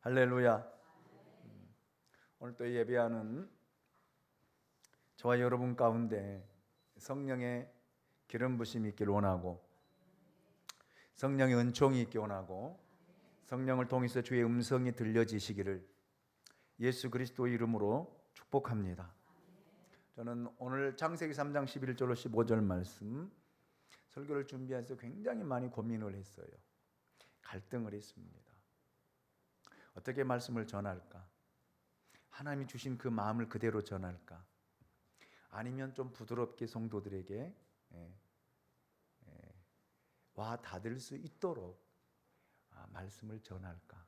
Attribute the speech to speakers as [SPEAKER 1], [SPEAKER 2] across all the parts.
[SPEAKER 1] 할렐루야. 오늘 또 예배하는 저와 여러분 가운데 성령의 기름 부심이 있기를 원하고, 성령의 은총이 있기 원하고, 성령을 통해서 주의 음성이 들려지시기를 예수 그리스도 이름으로 축복합니다. 저는 오늘 창세기 3장 11절로 15절 말씀 설교를 준비해서 굉장히 많이 고민을 했어요. 갈등을 했습니다. 어떻게 말씀을 전할까? 하나님이 주신 그 마음을 그대로 전할까? 아니면 좀 부드럽게 성도들에게 와 닿을 수 있도록 말씀을 전할까?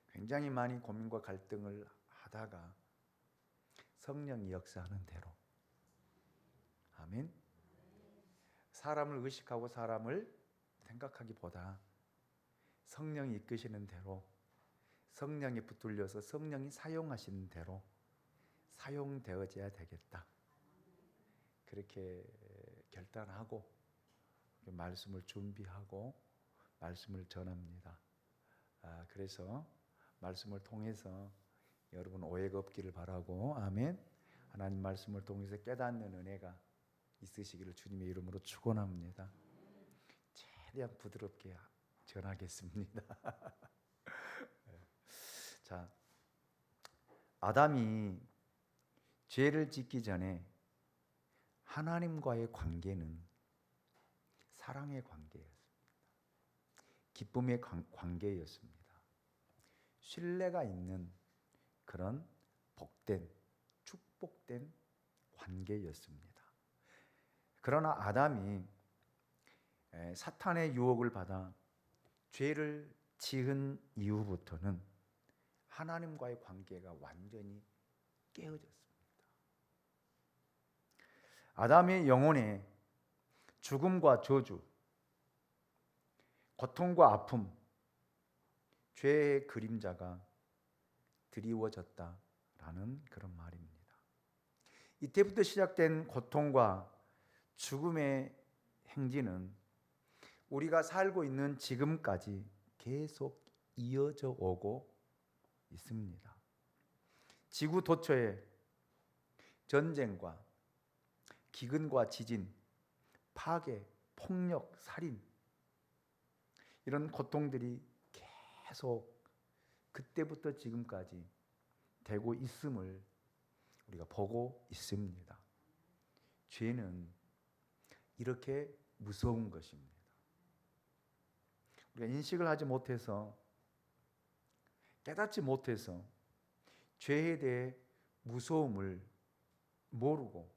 [SPEAKER 1] 굉장히 많이 고민과 갈등을 하다가 성령이 역사하는 대로, 아멘. 사람을 의식하고 사람을 생각하기보다 성령이 이끄시는 대로, 성령이 붙들려서 성령이 사용하시는 대로 사용되어져야 되겠다, 그렇게 결단하고 말씀을 준비하고 말씀을 전합니다. 그래서 말씀을 통해서 여러분 오해가 없기를 바라고, 아멘. 하나님 말씀을 통해서 깨닫는 은혜가 있으시기를 주님의 이름으로 축원합니다. 최대한 부드럽게 전하겠습니다. 자, 아담이 죄를 짓기 전에 하나님과의 관계는 사랑의 관계였습니다. 기쁨의 관계였습니다. 신뢰가 있는 그런 복된, 축복된 관계였습니다. 그러나 아담이 사탄의 유혹을 받아 죄를 지은 이후부터는 하나님과의 관계가 완전히 깨어졌습니다. 아담의 영혼에 죽음과 저주, 고통과 아픔, 죄의 그림자가 드리워졌다라는 그런 말입니다. 이때부터 시작된 고통과 죽음의 행진은 우리가 살고 있는 지금까지 계속 이어져 오고 있습니다. 지구 도처에 전쟁과 기근과 지진, 파괴, 폭력, 살인, 이런 고통들이 계속 그때부터 지금까지 되고 있음을 우리가 보고 있습니다. 죄는 이렇게 무서운 것입니다. 우리가 인식을 하지 못해서, 깨닫지 못해서 죄에 대해 무서움을 모르고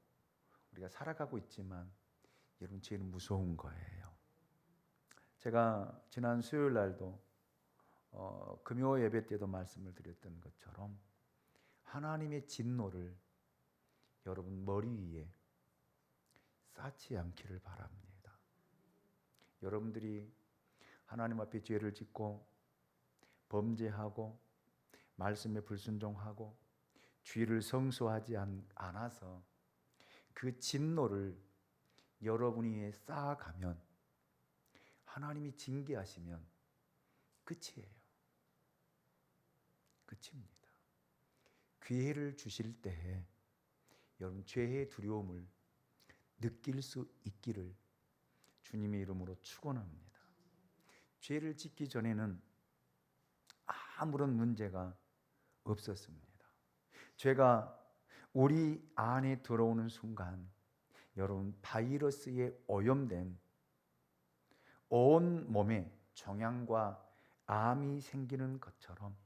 [SPEAKER 1] 우리가 살아가고 있지만, 여러분, 죄는 무서운 거예요. 제가 지난 수요일 날도 금요 예배 때도 말씀을 드렸던 것처럼 하나님의 진노를 여러분 머리 위에 쌓지 않기를 바랍니다. 여러분들이 하나님 앞에 죄를 짓고 범죄하고 말씀에 불순종하고 죄를 성소하지 않아서 그 진노를 여러분 위에 쌓아가면 하나님이 징계하시면 끝이에요. 끝입니다. 기회를 주실 때에 여러분 죄의 두려움을 느낄 수 있기를 주님의 이름으로 축원합니다. 죄를 짓기 전에는 아무런 문제가 없었습니다. 죄가 우리 안에 들어오는 순간 여러분 바이러스에 오염된 온 몸에 종양과 암이 생기는 것처럼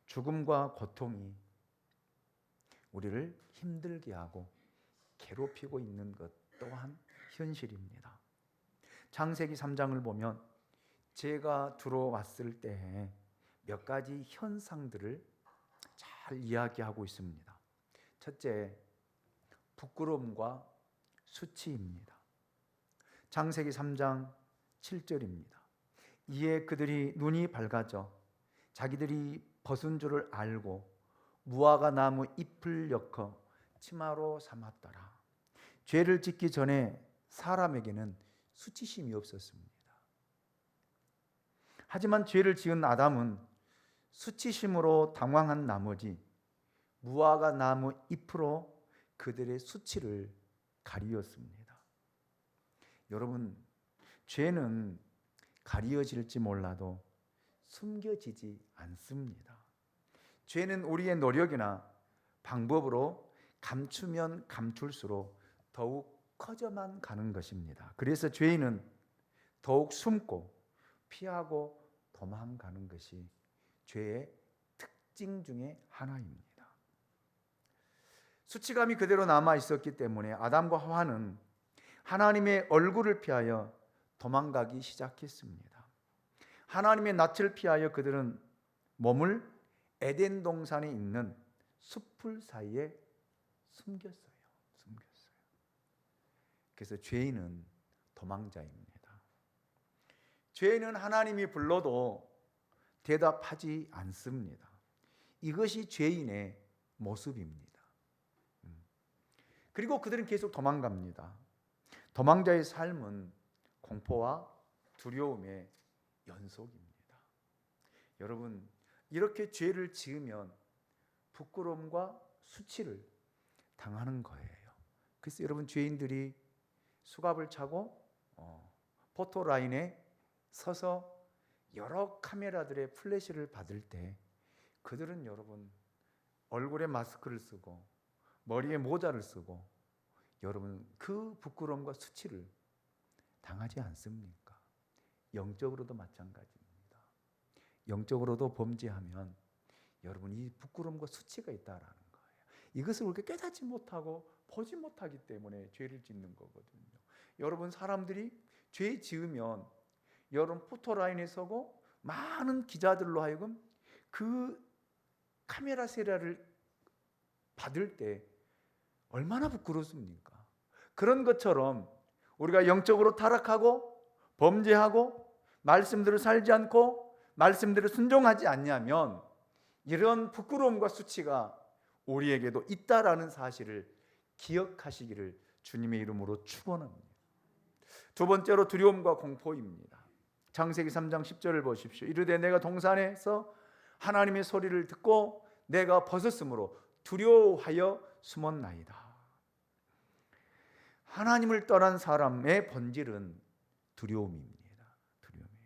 [SPEAKER 1] 죽음과 고통이 우리를 힘들게 하고 괴롭히고 있는 것 또한 현실입니다. 창세기 3장을 보면 죄가 들어왔을 때 몇 가지 현상들을 잘 이야기하고 있습니다. 첫째, 부끄러움과 수치입니다. 창세기 3장 7절입니다. 이에 그들이 눈이 밝아져 자기들이 벗은 줄을 알고 무화과 나무 잎을 엮어 치마로 삼았더라. 죄를 짓기 전에 사람에게는 수치심이 없었습니다. 하지만 죄를 지은 아담은 수치심으로 당황한 나머지 무화과 나무 잎으로 그들의 수치를 가리었습니다. 여러분, 죄는 가리어질지 몰라도 숨겨지지 않습니다. 죄는 우리의 노력이나 방법으로 감추면 감출수록 더욱 커져만 가는 것입니다. 그래서 죄인은 더욱 숨고 피하고 도망가는 것이 죄의 특징 중에 하나입니다. 수치감이 그대로 남아 있었기 때문에 아담과 하와는 하나님의 얼굴을 피하여 도망가기 시작했습니다. 하나님의 낯을 피하여 그들은 몸을 에덴 동산에 있는 숲풀 사이에 숨겼어요. 그래서 죄인은 도망자입니다. 죄인은 하나님이 불러도 대답하지 않습니다. 이것이 죄인의 모습입니다. 그리고 그들은 계속 도망갑니다. 도망자의 삶은 공포와 두려움의 연속입니다. 여러분, 이렇게 죄를 지으면 부끄러움과 수치를 당하는 거예요. 그래서 여러분, 죄인들이 수갑을 차고 포토라인에 서서 여러 카메라들의 플래시를 받을 때 그들은 여러분 얼굴에 마스크를 쓰고 머리에 모자를 쓰고 여러분 그 부끄러움과 수치를 당하지 않습니까? 영적으로도 마찬가지입니다. 영적으로도 범죄하면 여러분 이 부끄러움과 수치가 있다라는 거예요. 이것을 우리가 깨닫지 못하고 보지 못하기 때문에 죄를 짓는 거거든요. 여러분, 사람들이 죄 지으면 여러분 포토라인에 서고 많은 기자들로 하여금 그 카메라 세례를 받을 때 얼마나 부끄럽습니까? 그런 것처럼 우리가 영적으로 타락하고 범죄하고 말씀대로 살지 않고 말씀대로 순종하지 않냐면 이런 부끄러움과 수치가 우리에게도 있다라는 사실을 기억하시기를 주님의 이름으로 축원합니다. 두 번째로 두려움과 공포입니다. 창세기 3장 10절을 보십시오. 이르되 내가 동산에서 하나님의 소리를 듣고 내가 벗었으므로 두려워하여 숨었나이다. 하나님을 떠난 사람의 본질은 두려움입니다. 두려움이에요.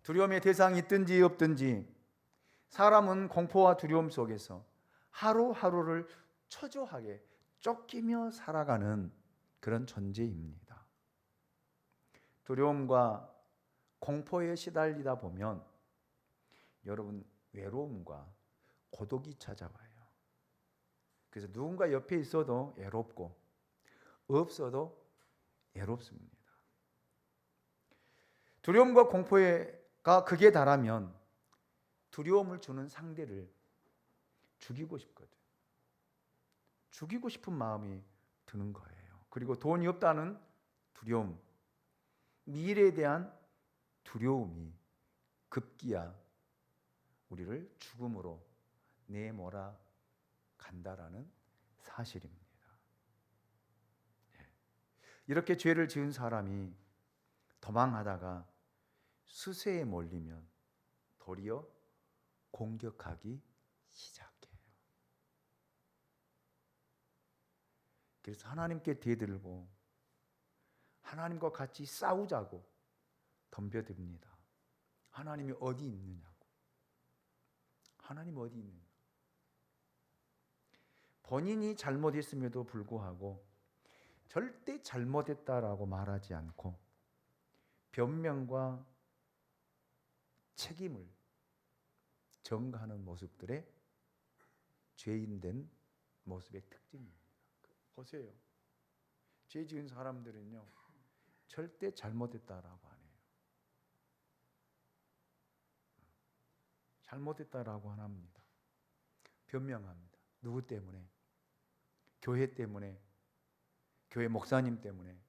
[SPEAKER 1] 두려움의 대상이 있든지 없든지 사람은 공포와 두려움 속에서 하루하루를 초조하게 쫓기며 살아가는 그런 존재입니다. 두려움과 공포에 시달리다 보면 여러분 외로움과 고독이 찾아와요. 그래서 누군가 옆에 있어도 외롭고 없어도 외롭습니다. 두려움과 공포가 극에 달하면 두려움을 주는 상대를 죽이고 싶거든. 죽이고 싶은 마음이 드는 거예요. 그리고 돈이 없다는 두려움, 미래에 대한 두려움이 급기야 우리를 죽음으로 내몰아 간다라는 사실입니다. 이렇게 죄를 지은 사람이 도망하다가 수세에 몰리면 도리어 공격하기 시작해요. 그래서 하나님께 대들고 하나님과 같이 싸우자고 덤벼듭니다. 하나님이 어디 있느냐고. 하나님 어디 있느냐. 본인이 잘못했음에도 불구하고 절대 잘못했다라고 말하지 않고 변명과 책임을 전가하는 모습들의 죄인된 모습의 특징입니다. 보세요. 죄 지은 사람들은요 절대 잘못했다라고 안 해요. 잘못했다라고 안 합니다. 변명합니다. 누구 때문에? 교회 때문에, 교회 목사님 때문에,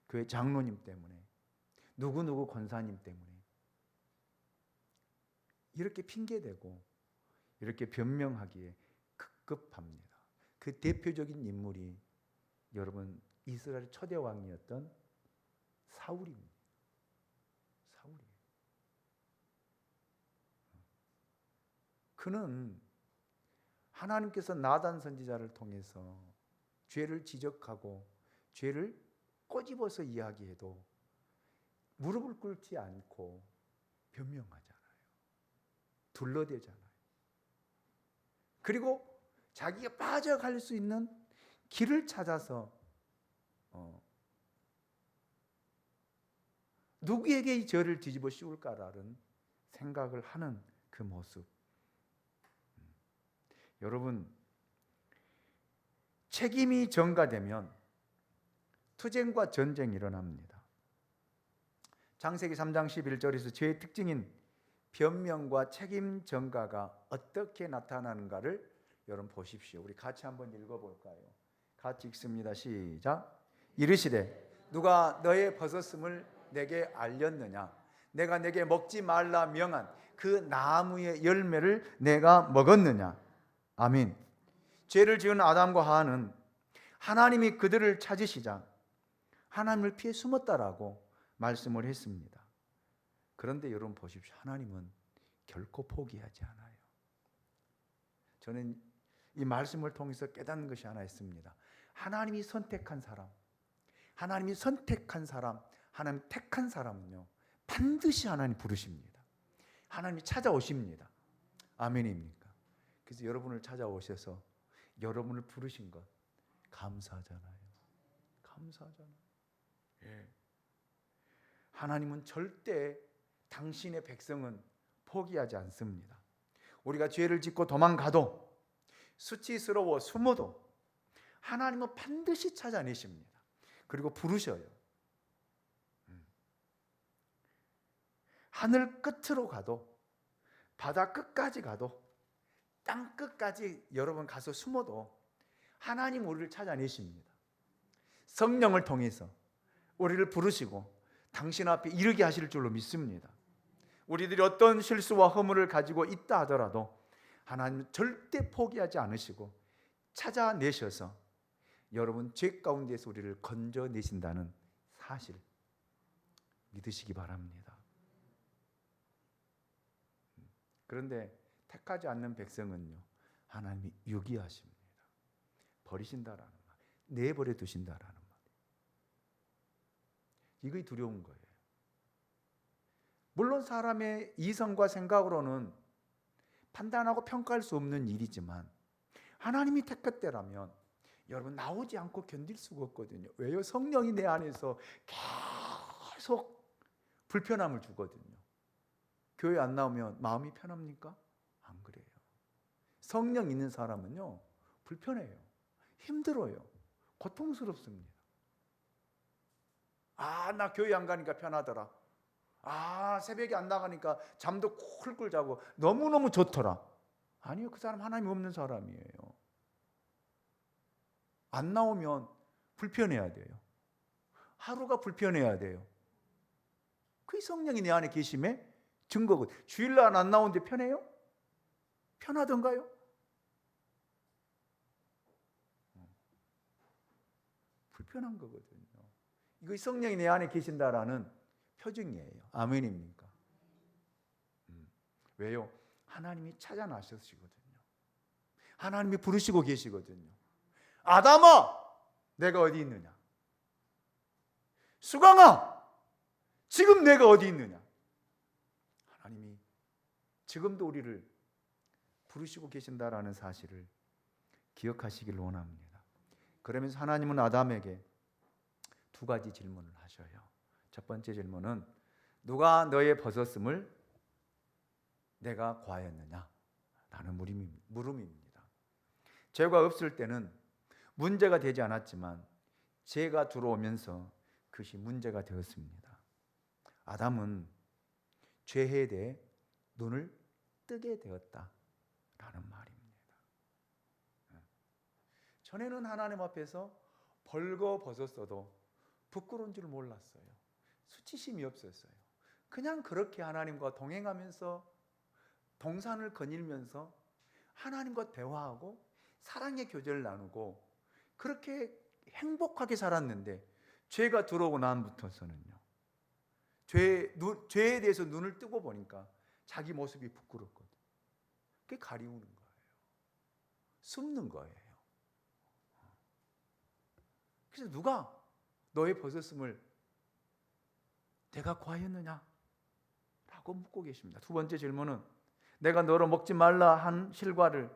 [SPEAKER 1] 교회 장로님 때문에, 누구누구 권사님 때문에 이렇게 핑계대고 이렇게 변명하기에 급급합니다. 그 대표적인 인물이 여러분 이스라엘 초대 왕이었던 사울입니다. 사울이에요. 그는 하나님께서 나단 선지자를 통해서 죄를 지적하고 죄를 꼬집어서 이야기해도 무릎을 꿇지 않고 변명하잖아요. 둘러대잖아요. 그리고 자기가 빠져갈 수 있는 길을 찾아서 누구에게 이 죄를 뒤집어 씌울까라는 생각을 하는 그 모습. 여러분, 책임이 전가되면 투쟁과 전쟁이 일어납니다. 창세기 3장 11절에서 죄의 특징인 변명과 책임 전가가 어떻게 나타나는가를 여러분 보십시오. 우리 같이 한번 읽어볼까요? 같이 읽습니다. 시작. 이르시되 누가 너의 벗었음을 내게 알렸느냐? 내가 내게 먹지 말라 명한 그 나무의 열매를 내가 먹었느냐? 아멘. 죄를 지은 아담과 하와는 하나님이 그들을 찾으시자 하나님을 피해 숨었다라고 말씀을 했습니다. 그런데 여러분 보십시오. 하나님은 결코 포기하지 않아요. 저는 이 말씀을 통해서 깨닫는 것이 하나 있습니다. 하나님이 선택한 사람, 하나님이 선택한 사람, 하나님 택한 사람은요, 반드시 하나님 부르십니다. 하나님이 찾아오십니다. 아멘입니까? 그래서 여러분을 찾아오셔서 여러분을 부르신 것 감사하잖아요. 감사하잖아요. 예. 하나님은 절대 당신의 백성은 포기하지 않습니다. 우리가 죄를 짓고 도망가도 수치스러워 숨어도 하나님은 반드시 찾아내십니다. 그리고 부르셔요. 하늘 끝으로 가도 바다 끝까지 가도 땅 끝까지 여러분 가서 숨어도 하나님 우리를 찾아내십니다. 성령을 통해서 우리를 부르시고 당신 앞에 이르게 하실 줄로 믿습니다. 우리들이 어떤 실수와 허물을 가지고 있다 하더라도 하나님은 절대 포기하지 않으시고 찾아내셔서 여러분 죄 가운데서 우리를 건져내신다는 사실 믿으시기 바랍니다. 그런데 택하지 않는 백성은요, 하나님이 유기하십니다. 버리신다라는 말, 내버려 두신다라는 말. 이게 두려운 거예요. 물론 사람의 이성과 생각으로는 판단하고 평가할 수 없는 일이지만 하나님이 택했다라면 여러분 나오지 않고 견딜 수가 없거든요. 왜요? 성령이 내 안에서 계속 불편함을 주거든요. 교회 안 나오면 마음이 편합니까? 안 그래요. 성령 있는 사람은요, 불편해요. 힘들어요. 고통스럽습니다. 아, 나 교회 안 가니까 편하더라. 아, 새벽에 안 나가니까 잠도 쿨쿨 자고 너무너무 좋더라. 아니요, 그 사람 하나님 없는 사람이에요. 안 나오면 불편해야 돼요. 하루가 불편해야 돼요. 그 성령이 내 안에 계심에 증거거든요. 주일날 안 나오는데 편해요? 편하던가요? 불편한 거거든요. 이거 성령이 내 안에 계신다라는 표징이에요. 아멘입니까? 왜요? 하나님이 찾아 나서시거든요. 하나님이 부르시고 계시거든요. 아담아, 내가 어디 있느냐? 수강아, 지금 내가 어디 있느냐? 하나님이 지금도 우리를 부르시고 계신다라는 사실을 기억하시길 원합니다. 그러면서 하나님은 아담에게 두 가지 질문을 하셔요. 첫 번째 질문은 누가 너의 벗었음을 내가 과하였느냐? 라는 물음입니다. 죄가 없을 때는 문제가 되지 않았지만 죄가 들어오면서 그것이 문제가 되었습니다. 아담은 죄에 대해 눈을 뜨게 되었다라는 말입니다. 전에는 하나님 앞에서 벌거벗었어도 부끄러운 줄 몰랐어요. 수치심이 없었어요. 그냥 그렇게 하나님과 동행하면서 동산을 거닐면서 하나님과 대화하고 사랑의 교제를 나누고 그렇게 행복하게 살았는데 죄가 들어오고 난부터서는요, 죄에 대해서 눈을 뜨고 보니까 자기 모습이 부끄럽거든. 그게 가리우는 거예요. 숨는 거예요. 그래서 누가 너의 벗었음을 내가 구하였느냐? 라고 묻고 계십니다. 두 번째 질문은 내가 너로 먹지 말라 한 실과를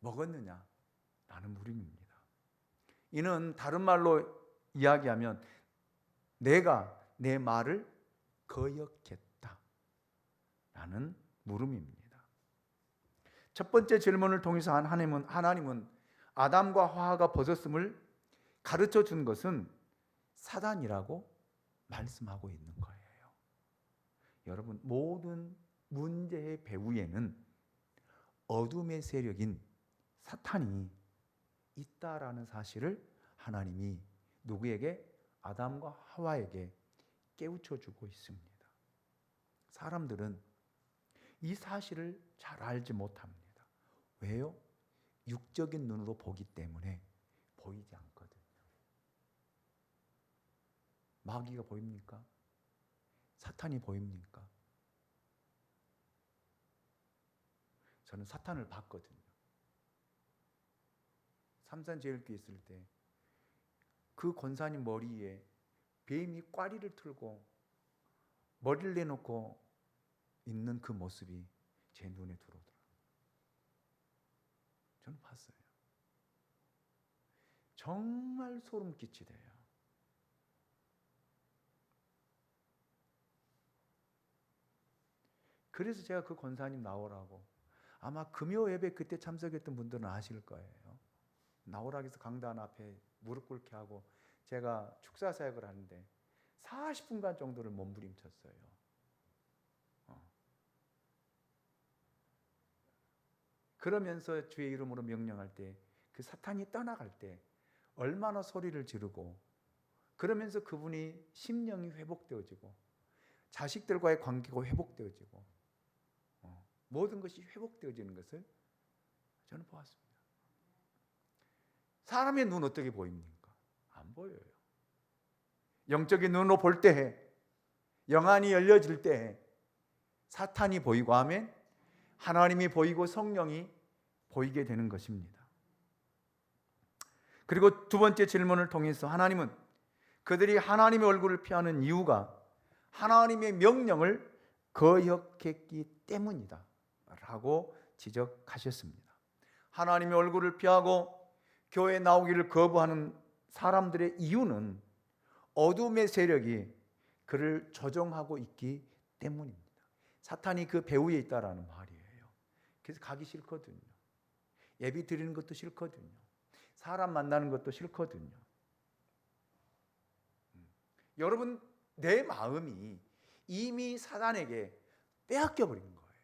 [SPEAKER 1] 먹었느냐? 라는 물음입니다. 이는 다른 말로 이야기하면 내가 내 말을 거역했다 라는 물음입니다. 첫 번째 질문을 통해서 하나님은 아담과 하와가 벗었음을 가르쳐 준 것은 사단이라고 말씀하고 있는 거예요. 여러분, 모든 문제의 배후에는 어둠의 세력인 사탄이 있다라는 사실을 하나님이 누구에게? 아담과 하와에게 깨우쳐 주고 있습니다. 사람들은 이 사실을 잘 알지 못합니다. 왜요? 육적인 눈으로 보기 때문에 보이지 않거든요. 마귀가 보입니까? 사탄이 보입니까? 저는 사탄을 봤거든요. 삼산제일교회 있을 때 그 권사님 머리에 뱀이 꽈리를 틀고 머리를 내놓고 있는 그 모습이 제 눈에 들어오더라고요. 저는 봤어요. 정말 소름 끼치대요. 그래서 제가 그 권사님 나오라고, 아마 금요 예배 그때 참석했던 분들은 아실 거예요. 나오라고 해서 강단 앞에 무릎 꿇게 하고 제가 축사 사역을 하는데 40분간 정도를 몸부림쳤어요. 그러면서 주의 이름으로 명령할 때, 그 사탄이 떠나갈 때 얼마나 소리를 지르고, 그러면서 그분이 심령이 회복되어지고 자식들과의 관계가 회복되어지고 모든 것이 회복되어지는 것을 저는 보았습니다. 사람의 눈 어떻게 보입니까? 안 보여요. 영적인 눈으로 볼 때, 영안이 열려질 때 사탄이 보이고, 아멘, 하나님이 보이고 성령이 보이게 되는 것입니다. 그리고 두 번째 질문을 통해서 하나님은 그들이 하나님의 얼굴을 피하는 이유가 하나님의 명령을 거역했기 때문이다 라고 지적하셨습니다. 하나님의 얼굴을 피하고 교회에 나오기를 거부하는 사람들의 이유는 어둠의 세력이 그를 조종하고 있기 때문입니다. 사탄이 그 배후에 있다라는 말이에요. 그래서 가기 싫거든요. 예배 드리는 것도 싫거든요. 사람 만나는 것도 싫거든요. 여러분, 내 마음이 이미 사단에게 빼앗겨버린 거예요.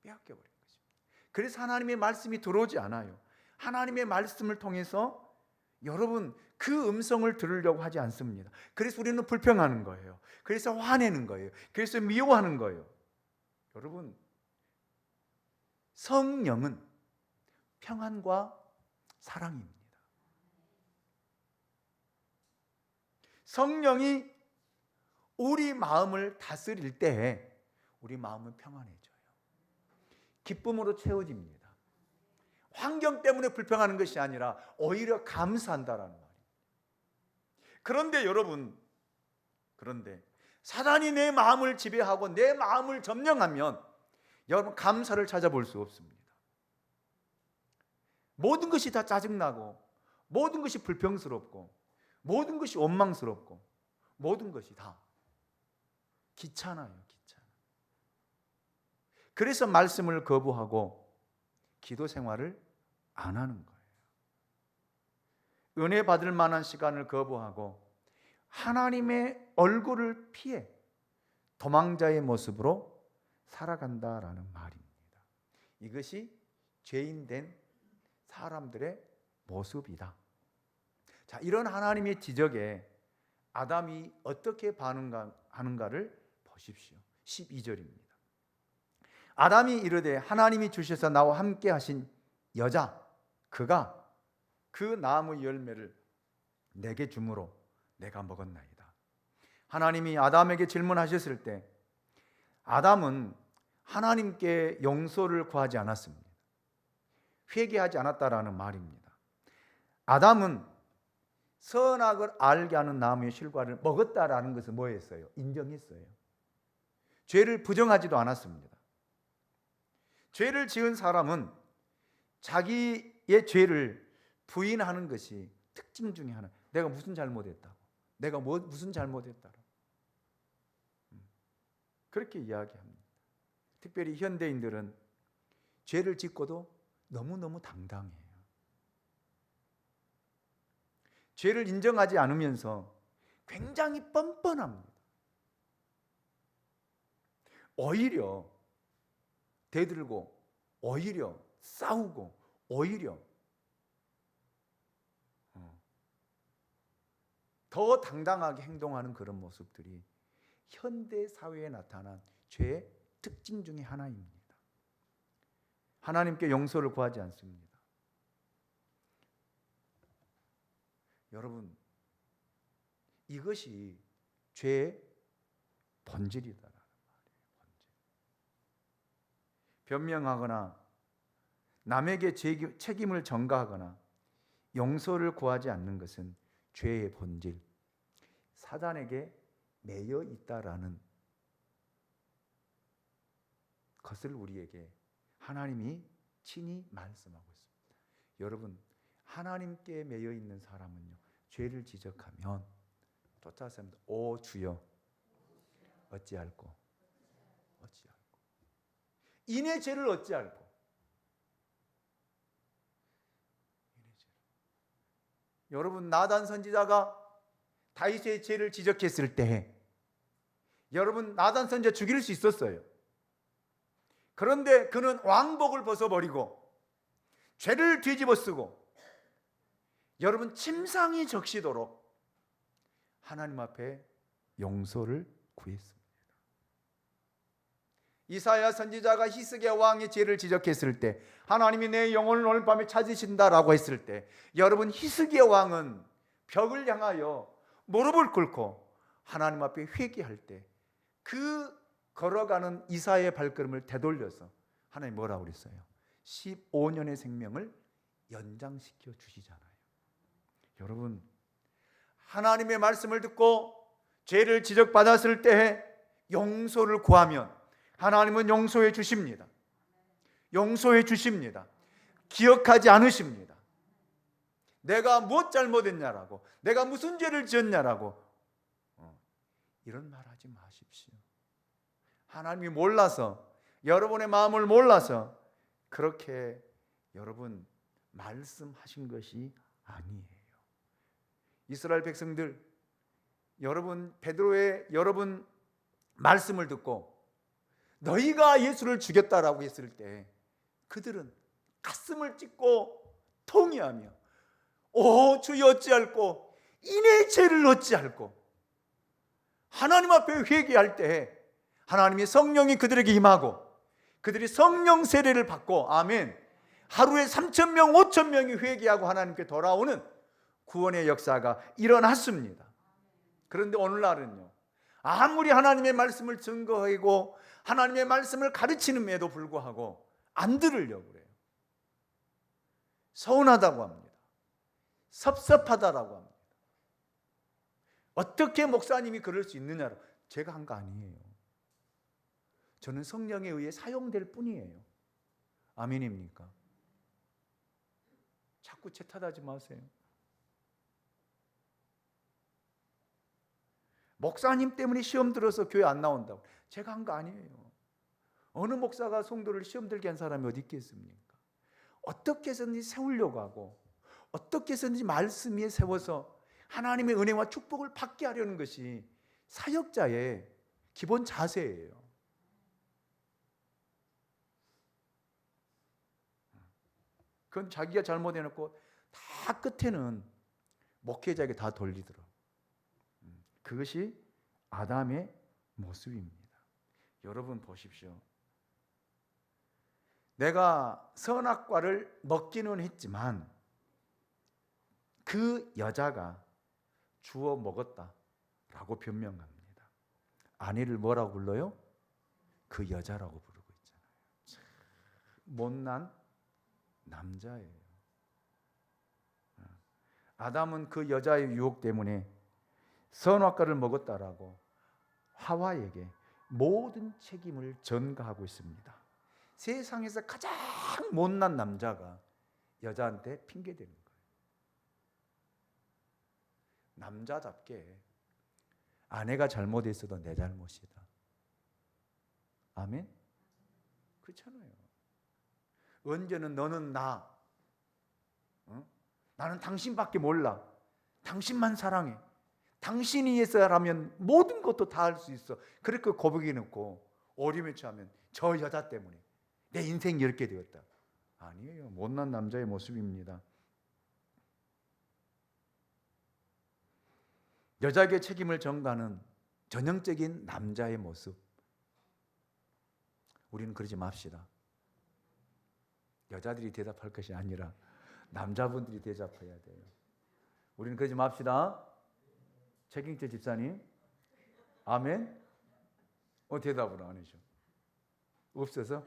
[SPEAKER 1] 빼앗겨버린 것입니다. 그래서 하나님의 말씀이 들어오지 않아요. 하나님의 말씀을 통해서 여러분 그 음성을 들으려고 하지 않습니다. 그래서 우리는 불평하는 거예요. 그래서 화내는 거예요. 그래서 미워하는 거예요. 여러분, 성령은 평안과 사랑입니다. 성령이 우리 마음을 다스릴 때 우리 마음은 평안해져요. 기쁨으로 채워집니다. 환경 때문에 불평하는 것이 아니라 오히려 감사한다라는 말이에요. 그런데 여러분, 사단이 내 마음을 지배하고 내 마음을 점령하면 여러분 감사를 찾아볼 수 없습니다. 모든 것이 다 짜증나고, 모든 것이 불평스럽고, 모든 것이 원망스럽고, 모든 것이 다 귀찮아요. 그래서 말씀을 거부하고 기도 생활을 안 하는 거예요. 은혜 받을 만한 시간을 거부하고 하나님의 얼굴을 피해 도망자의 모습으로 살아간다라는 말입니다. 이것이 죄인된 사람들의 모습이다. 자, 이런 하나님의 지적에 아담이 어떻게 반응하는가를 보십시오. 12절입니다. 아담이 이르되 하나님이 주셔서 나와 함께 하신 여자, 그가 그 나무 열매를 내게 주므로 내가 먹었나이다. 하나님이 아담에게 질문하셨을 때 아담은 하나님께 용서를 구하지 않았습니다. 회개하지 않았다라는 말입니다. 아담은 선악을 알게 하는 나무의 실과를 먹었다라는 것을 뭐 했어요? 인정했어요. 죄를 부정하지도 않았습니다. 죄를 지은 사람은 자기의 죄를 부인하는 것이 특징 중에 하나. 내가 무슨 잘못했다고, 내가 무슨 잘못했다고 그렇게 이야기합니다. 특별히 현대인들은 죄를 짓고도 너무너무 당당해요. 죄를 인정하지 않으면서 굉장히 뻔뻔합니다. 오히려 대들고, 오히려 싸우고, 오히려 더 당당하게 행동하는 그런 모습들이 현대 사회에 나타난 죄의 특징 중에 하나입니다. 하나님께 용서를 구하지 않습니다. 여러분, 이것이 죄의 본질이다라는 말이에요. 변명하거나 남에게 책임을 전가하거나 용서를 구하지 않는 것은 죄의 본질, 사단에게 매여 있다라는 것을 우리에게 하나님이 친히 말씀하고 있습니다. 여러분, 하나님께 매여 있는 사람은요, 죄를 지적하면 쫓아서 오 주여 어찌할꼬 이내 죄를 어찌할꼬. 여러분, 나단 선지자가 다윗의 죄를 지적했을 때 여러분, 나단 선지자 죽일 수 있었어요. 그런데 그는 왕복을 벗어버리고 죄를 뒤집어쓰고 여러분, 침상이 적시도록 하나님 앞에 용서를 구했습니다. 이사야 선지자가 히스기야 왕의 죄를 지적했을 때, 하나님이 내 영혼을 오늘 밤에 찾으신다라고 했을 때, 여러분, 히스기야 왕은 벽을 향하여 무릎을 꿇고 하나님 앞에 회개할 때 그 걸어가는 이사야의 발걸음을 되돌려서 하나님 뭐라고 그랬어요? 15년의 생명을 연장시켜 주시잖아요. 여러분, 하나님의 말씀을 듣고 죄를 지적받았을 때 용서를 구하면 하나님은 용서해 주십니다. 용서해 주십니다. 기억하지 않으십니다. 내가 무엇 잘못했냐라고, 내가 무슨 죄를 지었냐라고 이런 말 하지 마십시오. 하나님이 몰라서, 여러분의 마음을 몰라서 그렇게 여러분 말씀하신 것이 아니에요. 이스라엘 백성들, 여러분 베드로의 여러분 말씀을 듣고 너희가 예수를 죽였다라고 했을 때 그들은 가슴을 찢고 통회하며 오 주여 어찌할꼬 이내 죄를 어찌할꼬 하나님 앞에 회개할 때 하나님의 성령이 그들에게 임하고 그들이 성령 세례를 받고 아멘, 하루에 3,000명 5,000명이 회개하고 하나님께 돌아오는 구원의 역사가 일어났습니다. 그런데 오늘날은요, 아무리 하나님의 말씀을 증거하고 하나님의 말씀을 가르치는에도 불구하고 안 들으려고 그래요. 서운하다고 합니다. 섭섭하다라고 합니다. 어떻게 목사님이 그럴 수 있느냐로, 제가 한 거 아니에요. 저는 성령에 의해 사용될 뿐이에요. 아멘입니까? 자꾸 제 탓하지 마세요. 목사님 때문에 시험 들어서 교회 안 나온다고, 제가 한 거 아니에요. 어느 목사가 성도를 시험 들게 한 사람이 어디 있겠습니까? 어떻게 해서든지 세우려고 하고 어떻게 해서든지 말씀 위에 세워서 하나님의 은혜와 축복을 받게 하려는 것이 사역자의 기본 자세예요. 그건 자기가 잘못해놓고 다 끝에는 목회자에게 다 돌리더라고요. 그것이 아담의 모습입니다. 여러분 보십시오. 내가 선악과를 먹기는 했지만 그 여자가 주워 먹었다라고 변명합니다. 아내를 뭐라고 불러요? 그 여자라고 부르고 있잖아요. 못난 남자예요. 아담은 그 여자의 유혹 때문에 선악과를 먹었다라고 하와에게 모든 책임을 전가하고 있습니다. 세상에서 가장 못난 남자가 여자한테 핑계대는 거예요. 남자답게 아내가 잘못했어도 내 잘못이다. 아멘? 그렇잖아요. 언제는 너는 나는 당신밖에 몰라. 당신만 사랑해. 당신이 있어야라면 모든 것도 다 할 수 있어. 그렇게 고백해놓고 어림에 처하면 저 여자 때문에 내 인생이 이렇게 되었다. 아니에요. 못난 남자의 모습입니다. 여자에게 책임을 전가하는 전형적인 남자의 모습. 우리는 그러지 맙시다. 여자들이 대답할 것이 아니라 남자분들이 대답해야 돼요. 우리는 그러지 맙시다. 책임져 집사님. 아멘. 대답을 안 해줘. 없어서?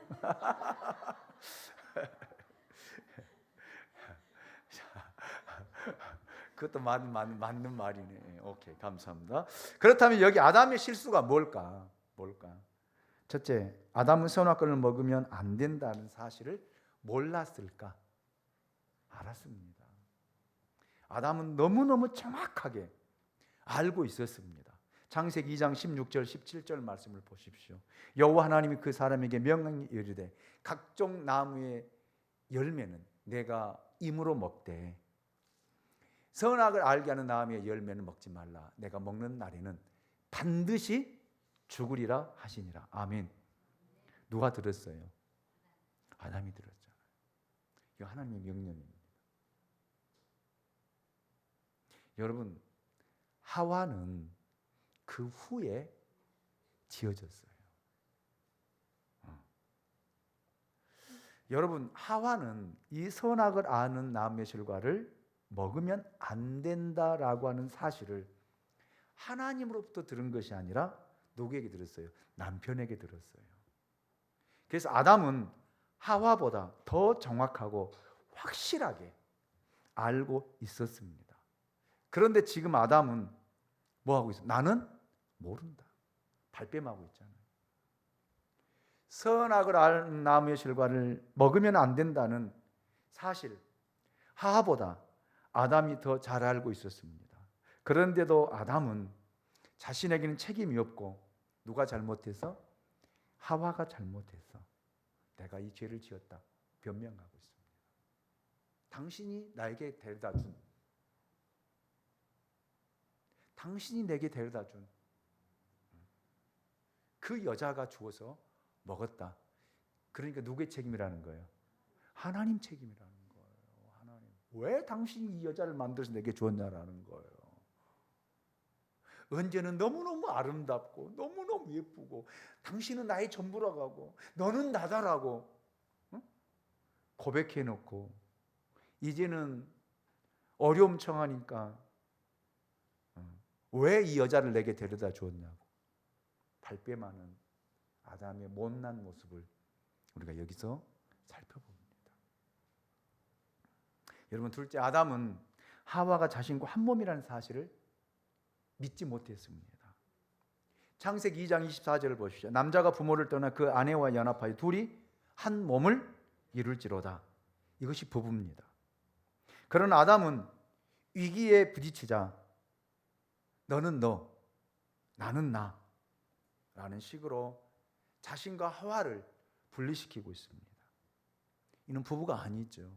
[SPEAKER 1] 그것도 맞는 말이네. 오케이, 감사합니다. 그렇다면 여기 아담의 실수가 뭘까? 첫째, 아담은 선악과를 먹으면 안 된다는 사실을 몰랐을까? 알았습니다. 아담은 너무너무 정확하게 알고 있었습니다. 창세기 2장 16절 17절 말씀을 보십시오. 여호와 하나님이 그 사람에게 명령이 이르되 각종 나무의 열매는 내가 임으로 먹되 선악을 알게 하는 나무의 열매는 먹지 말라. 내가 먹는 날에는 반드시 죽으리라 하시니라. 아멘. 누가 들었어요? 아담이 들었잖아요. 이거 하나님의 명령입니다. 여러분, 하와는 그 후에 지어졌어요. 여러분, 하와는 이 선악을 아는 나무의 실과를 먹으면 안 된다라고 하는 사실을 하나님으로부터 들은 것이 아니라 누구에게 들었어요? 남편에게 들었어요. 그래서 아담은 하와보다 더 정확하고 확실하게 알고 있었습니다. 그런데 지금 아담은 뭐 하고 있어? 나는 모른다. 발뺌하고 있잖아요. 선악을 아는 나무의 실과를 먹으면 안 된다는 사실, 하와보다 아담이 더 잘 알고 있었습니다. 그런데도 아담은 자신에게는 책임이 없고 누가 잘못해서? 하와가 잘못해서 내가 이 죄를 지었다 변명하고 있습니다. 당신이 나에게 데려다 준, 당신이 내게 데려다 준 그 여자가 주어서 먹었다. 그러니까 누구의 책임이라는 거예요? 하나님 책임이라는 거예요. 하나님. 왜 당신이 이 여자를 만들어서 내게 주었냐라는 거예요. 언제는 너무너무 아름답고 너무너무 예쁘고 당신은 나의 전부라고 하고 너는 나다라고 고백해놓고 이제는 어려움 청하니까 왜 이 여자를 내게 데려다 주었냐고 발뺌하는 아담의 못난 모습을 우리가 여기서 살펴봅니다. 여러분, 둘째, 아담은 하와가 자신과 한 몸이라는 사실을 믿지 못했습니다. 창세기 2장 24절을 보십시오. 남자가 부모를 떠나 그 아내와 연합하여 둘이 한 몸을 이룰지로다. 이것이 부부입니다. 그러나 아담은 위기에 부딪히자 너는 너, 나는 나 라는 식으로 자신과 하와를 분리시키고 있습니다. 이는 부부가 아니죠.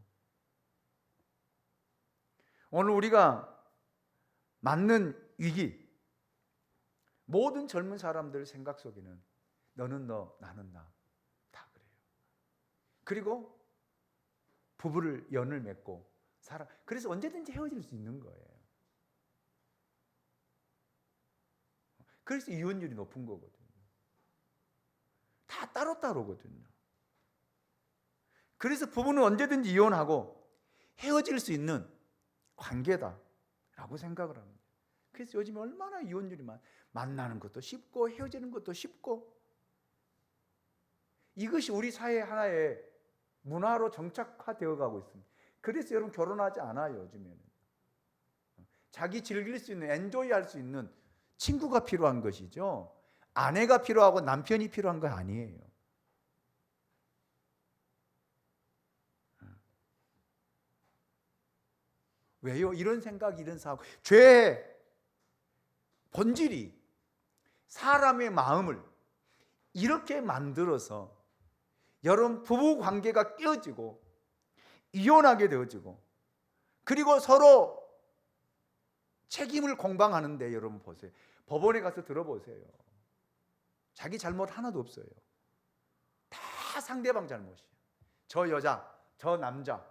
[SPEAKER 1] 오늘 우리가 맞는 위기, 모든 젊은 사람들 생각 속에는 너는 너, 나는 나 다 그래요. 그리고 부부를 연을 맺고 살아. 그래서 언제든지 헤어질 수 있는 거예요. 그래서 이혼율이 높은 거거든요. 다 따로따로거든요. 그래서 부부는 언제든지 이혼하고 헤어질 수 있는 관계다라고 생각을 합니다. 그래서 요즘에 얼마나 이혼율이 만나는 것도 쉽고 헤어지는 것도 쉽고 이것이 우리 사회 하나의 문화로 정착화되어 가고 있습니다. 그래서 여러분 결혼하지 않아요, 요즘에는. 자기 즐길 수 있는, 엔조이 할 수 있는 친구가 필요한 것이죠. 아내가 필요하고 남편이 필요한 거 아니에요. 왜요? 이런 생각, 이런 사고. 죄의 본질이 사람의 마음을 이렇게 만들어서 여러분 부부 관계가 깨어지고 이혼하게 되어지고, 그리고 서로 책임을 공방하는데, 여러분 보세요. 법원에 가서 들어보세요. 자기 잘못 하나도 없어요. 다 상대방 잘못이에요. 저 여자, 저 남자.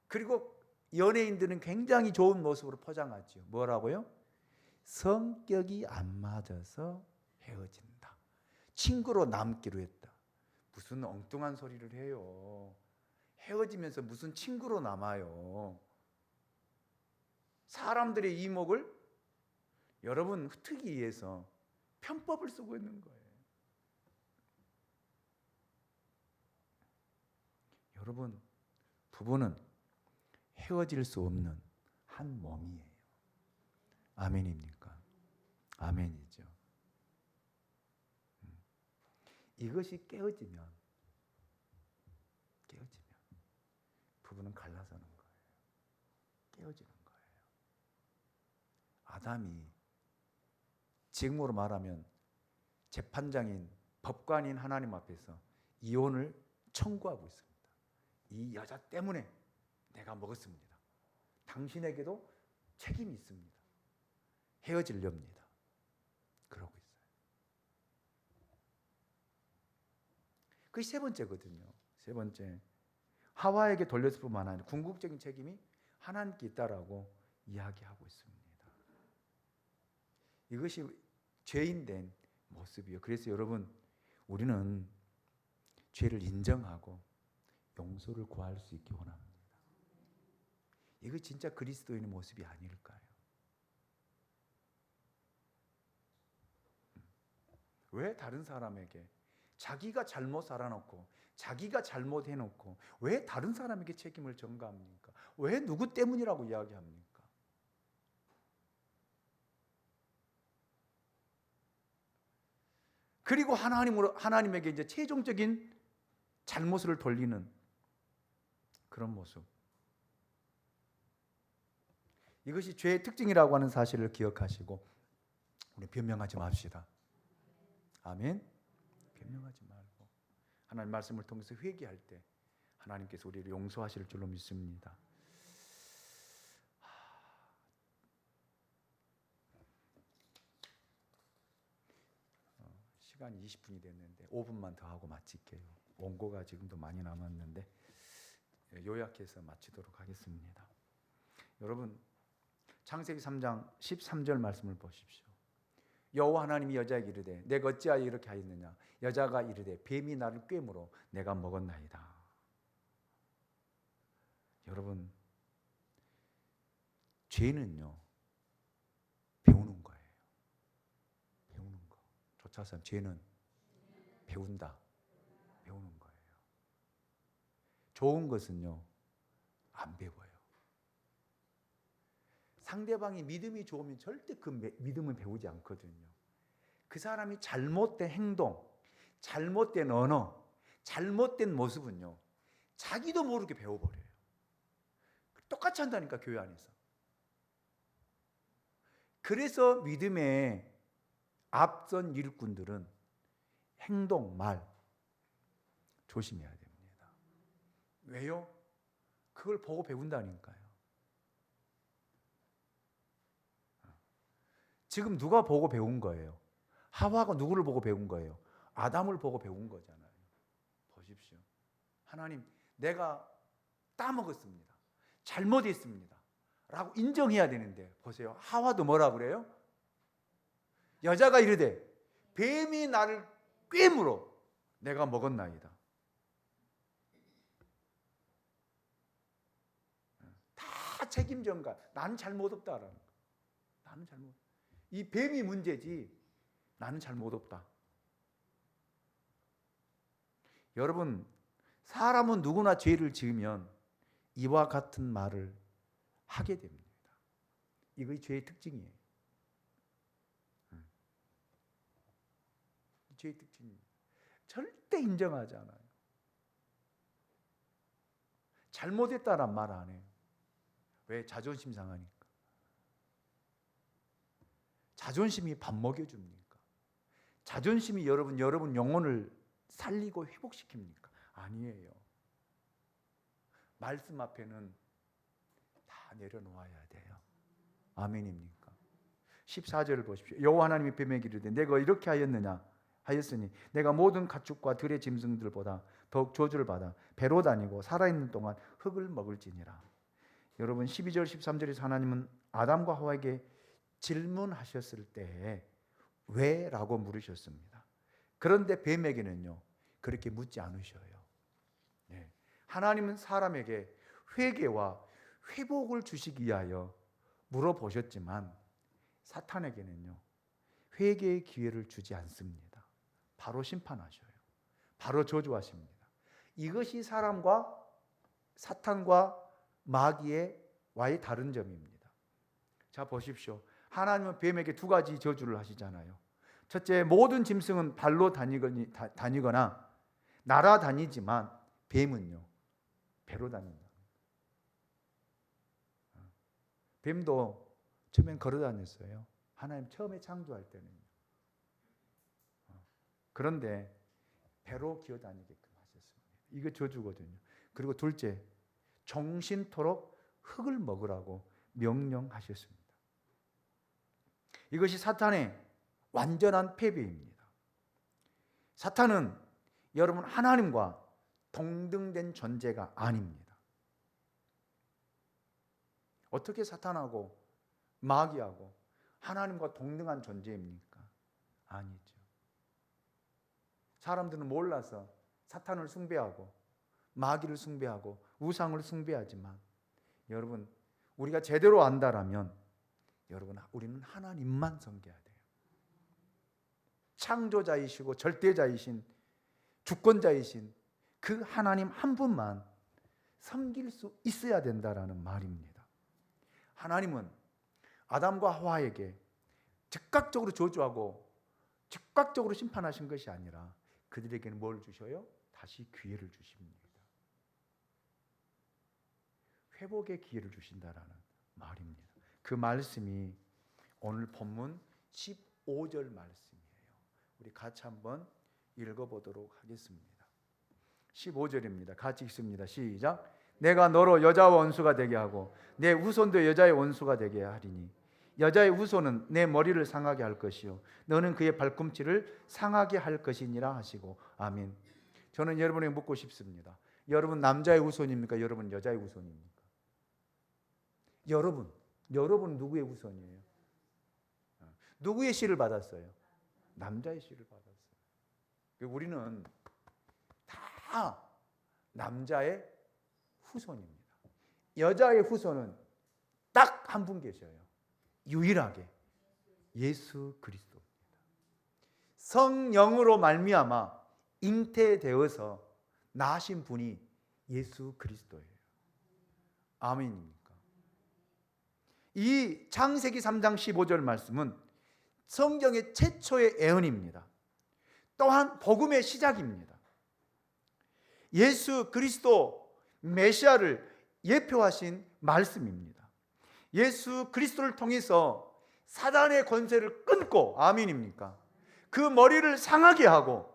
[SPEAKER 1] 그리고 연예인들은 굉장히 좋은 모습으로 포장하죠. 뭐라고요? 성격이 안 맞아서 헤어진다. 친구로 남기로 했다. 무슨 엉뚱한 소리를 해요. 헤어지면서 무슨 친구로 남아요. 사람들의 이목을 여러분 흩트기 위해서 편법을 쓰고 있는 거예요. 여러분, 부부는 헤어질 수 없는 한 몸이에요. 아멘입니까? 아멘이죠. 이것이 깨어지면 부부는 갈라서는 거예요. 깨어지는 거예요. 아담이 지금으로 말하면 재판장인, 법관인 하나님 앞에서 이혼을 청구하고 있습니다. 이 여자 때문에 내가 먹었습니다. 당신에게도 책임이 있습니다. 헤어지렵니다. 그러고 있어요. 그게 세 번째거든요. 세 번째, 하와에게 돌렸을 뿐만 아니라 궁극적인 책임이 하나님께 있다라고 이야기하고 있습니다. 이것이 죄인된 모습이요. 그래서 여러분, 우리는 죄를 인정하고 용서를 구할 수 있기 원합니다. 이거 진짜 그리스도인의 모습이 아닐까요? 왜 다른 사람에게, 자기가 잘못 살아놓고 자기가 잘못해놓고 왜 다른 사람에게 책임을 전가합니까? 왜 누구 때문이라고 이야기합니까? 그리고 하나님에게 이제 최종적인 잘못을 돌리는 그런 모습. 이것이 죄의 특징이라고 하는 사실을 기억하시고 우리 변명하지 맙시다. 아멘. 변명하지 말고 하나님 말씀을 통해서 회개할 때 하나님께서 우리를 용서하실 줄로 믿습니다. 시간이 20분이 됐는데 5분만 더 하고 마칠게요. 원고가 지금도 많이 남았는데 요약해서 마치도록 하겠습니다. 여러분, 창세기 3장 13절 말씀을 보십시오. 여호와 하나님이 여자에게 이르되 내가 어찌하여 이렇게 하였느냐. 여자가 이르되 뱀이 나를 꿰물어 내가 먹었나이다. 여러분, 죄는요 배우는 거예요. 배우는 거. 조차사 죄는 배운다. 배우는 거예요. 좋은 것은요 안 배워요. 상대방이 믿음이 좋으면 절대 그 믿음을 배우지 않거든요. 그 사람이 잘못된 행동, 잘못된 언어, 잘못된 모습은요 자기도 모르게 배워버려요. 똑같이 한다니까, 교회 안에서. 그래서 믿음의 앞선 일꾼들은 행동, 말 조심해야 됩니다. 왜요? 그걸 보고 배운다니까요. 지금 누가 보고 배운 거예요? 하와가 누구를 보고 배운 거예요? 아담을 보고 배운 거잖아요. 보십시오. 하나님, 내가 따먹었습니다. 잘못했습니다. 라고 인정해야 되는데, 보세요. 하와도 뭐라 그래요? 여자가 이르되 뱀이 나를 꿰물어 내가 먹었나이다. 다 책임 전가. 나는 잘못 없다라는 거. 나는 잘못. 이 뱀이 문제지 나는 잘못 없다. 여러분, 사람은 누구나 죄를 지으면 이와 같은 말을 하게 됩니다. 이것이 죄의 특징이에요. 죄의 특징입니다. 절대 인정하지 않아요. 잘못했다란 말 안 해요. 왜? 자존심 상하니까. 자존심이 밥 먹여줍니까? 자존심이 여러분 영혼을 살리고 회복시킵니까? 아니에요. 말씀 앞에는 다 내려놓아야 돼요. 아멘입니까? 14절을 보십시오. 여호와 하나님이 뱀에게 이르되 내가 이렇게 하였으니 내가 모든 가축과 들의 짐승들보다 더욱 저주를 받아 배로 다니고 살아있는 동안 흙을 먹을지니라. 여러분, 12절 13절에서 하나님은 아담과 하와에게 질문하셨을 때 왜? 라고 물으셨습니다. 그런데 뱀에게는요 그렇게 묻지 않으셔요. 네. 하나님은 사람에게 회개와 회복을 주시기 위하여 물어보셨지만 사탄에게는요 회개의 기회를 주지 않습니다. 바로 심판하셔요. 바로 저주하십니다. 이것이 사람과 사탄과 마귀와의 다른 점입니다. 자, 보십시오. 하나님은 뱀에게 두 가지 저주를 하시잖아요. 첫째, 모든 짐승은 발로 다니거나 날아다니지만 뱀은요 배로 다닌다. 뱀도 처음엔 걸어 다녔어요. 하나님 처음에 창조할 때는요. 그런데 배로 기어 다니게끔 하셨습니다. 이거 저주거든요. 그리고 둘째, 종신토록 흙을 먹으라고 명령하셨습니다. 이것이 사탄의 완전한 패배입니다. 사탄은 여러분 하나님과 동등된 존재가 아닙니다. 어떻게 사탄하고 마귀하고 하나님과 동등한 존재입니까? 아니죠. 사람들은 몰라서 사탄을 숭배하고 마귀를 숭배하고 우상을 숭배하지만 여러분, 우리가 제대로 안다라면 여러분, 우리는 하나님만 섬겨야 돼요. 창조자이시고 절대자이신 주권자이신 그 하나님 한 분만 섬길 수 있어야 된다라는 말입니다. 하나님은 아담과 하와에게 즉각적으로 저주하고 즉각적으로 심판하신 것이 아니라 그들에게는 뭘 주셔요? 다시 기회를 주십니다. 회복의 기회를 주신다라는 말입니다. 그 말씀이 오늘 본문 15절 말씀이에요. 우리 같이 한번 읽어보도록 하겠습니다. 15절입니다. 같이 읽습니다. 시작. 내가 너로 여자와 원수가 되게 하고 내 후손도 여자의 원수가 되게 하리니 여자의 후손은 내 머리를 상하게 할 것이요 너는 그의 발꿈치를 상하게 할 것이니라 하시고. 아멘. 저는 여러분에게 묻고 싶습니다. 여러분 남자의 후손입니까? 여러분 여자의 후손입니까? 여러분 누구의 후손이에요? 누구의 씨를 받았어요? 남자의 씨를 받았어요. 우리는 다 남자의 후손입니다. 여자의 후손은 딱 한 분 계셔요. 유일하게 예수 그리스도입니다. 성령으로 말미암아 잉태되어서 나신 분이 예수 그리스도예요. 아멘입니까? 이 창세기 3장 15절 말씀은 성경의 최초의 예언입니다. 또한 복음의 시작입니다. 예수 그리스도 메시아를 예표하신 말씀입니다. 예수 그리스도를 통해서 사단의 권세를 끊고, 아멘입니까? 그 머리를 상하게 하고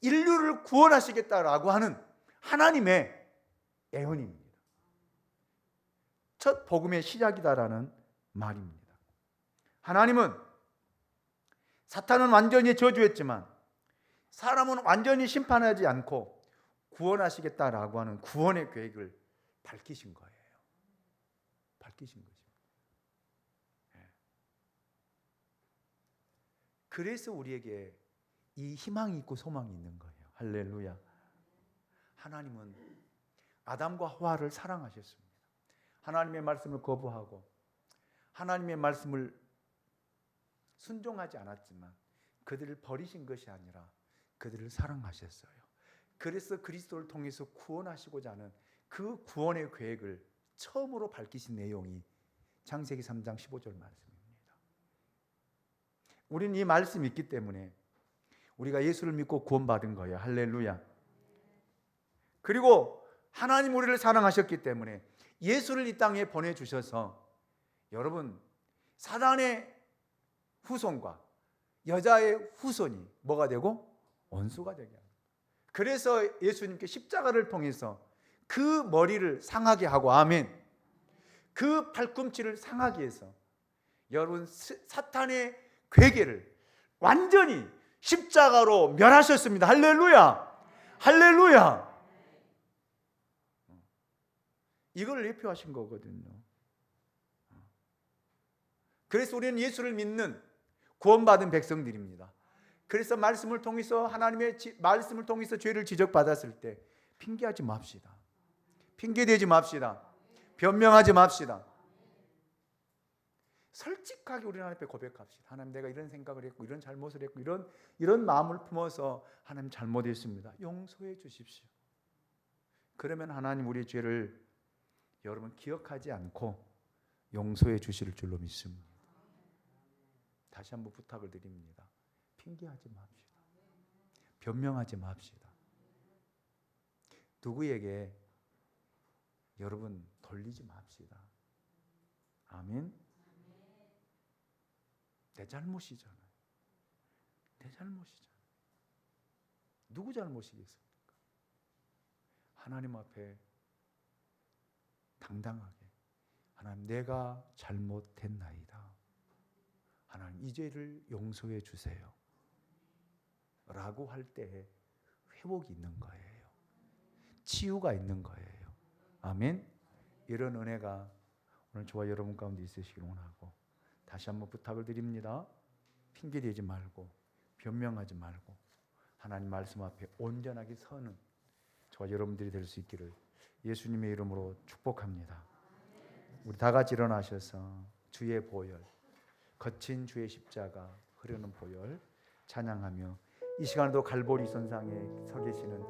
[SPEAKER 1] 인류를 구원하시겠다라고 하는 하나님의 예언입니다. 첫 복음의 시작이다라는 말입니다. 하나님은 사탄은 완전히 저주했지만 사람은 완전히 심판하지 않고 구원하시겠다라고 하는 구원의 계획을 밝히신 거예요. 밝히신 것입니다. 그래서 우리에게 이 희망이 있고 소망이 있는 거예요. 할렐루야. 하나님은 아담과 하와를 사랑하셨습니다. 하나님의 말씀을 거부하고 하나님의 말씀을 순종하지 않았지만 그들을 버리신 것이 아니라 그들을 사랑하셨어요. 그래서 그리스도를 통해서 구원하시고자 하는 그 구원의 계획을 처음으로 밝히신 내용이 창세기 3장 15절 말씀입니다. 우리는 이 말씀이 있기 때문에 우리가 예수를 믿고 구원받은 거예요. 할렐루야. 그리고 하나님 우리를 사랑하셨기 때문에 예수를 이 땅에 보내주셔서 여러분, 사단의 후손과 여자의 후손이 뭐가 되고 원수가 되게 합니다. 그래서 예수님께 십자가를 통해서 그 머리를 상하게 하고, 아멘, 그 팔꿈치를 상하게 해서 여러분 사탄의 괴계를 완전히 십자가로 멸하셨습니다. 할렐루야. 할렐루야. 이걸 예표하신 거거든요. 그래서 우리는 예수를 믿는 구원받은 백성들입니다. 그래서 말씀을 통해서, 하나님의 말씀을 통해서 죄를 지적받았을 때 핑계하지 맙시다. 핑계대지 맙시다. 변명하지 맙시다. 솔직하게 우리 하나님 앞에 고백합시다. 하나님, 내가 이런 생각을 했고 이런 잘못을 했고 이런 마음을 품어서 하나님 잘못했습니다. 용서해 주십시오. 그러면 하나님 우리의 죄를 여러분 기억하지 않고 용서해 주실 줄로 믿습니다. 다시 한번 부탁을 드립니다. 핑계하지 맙시다. 변명하지 맙시다. 누구에게 여러분 돌리지 맙시다. 아멘. 내 잘못이잖아요. 내 잘못이잖아요. 누구 잘못이겠습니까? 하나님 앞에 당당하게, 하나님, 내가 잘못했나이다. 하나님, 이 죄를 용서해 주세요 라고 할 때 회복이 있는 거예요. 치유가 있는 거예요. 아멘. 이런 은혜가 오늘 저와 여러분 가운데 있으시길 원하고, 다시 한번 부탁을 드립니다. 핑계대지 말고 변명하지 말고 하나님 말씀 앞에 온전하게 서는 저와 여러분들이 될 수 있기를 예수님의 이름으로 축복합니다. 우리 다 같이 일어나셔서 주의 보혈, 거친 주의 십자가, 흐르는 보혈 찬양하며 이 시간에도 갈보리 선상에 서 계시는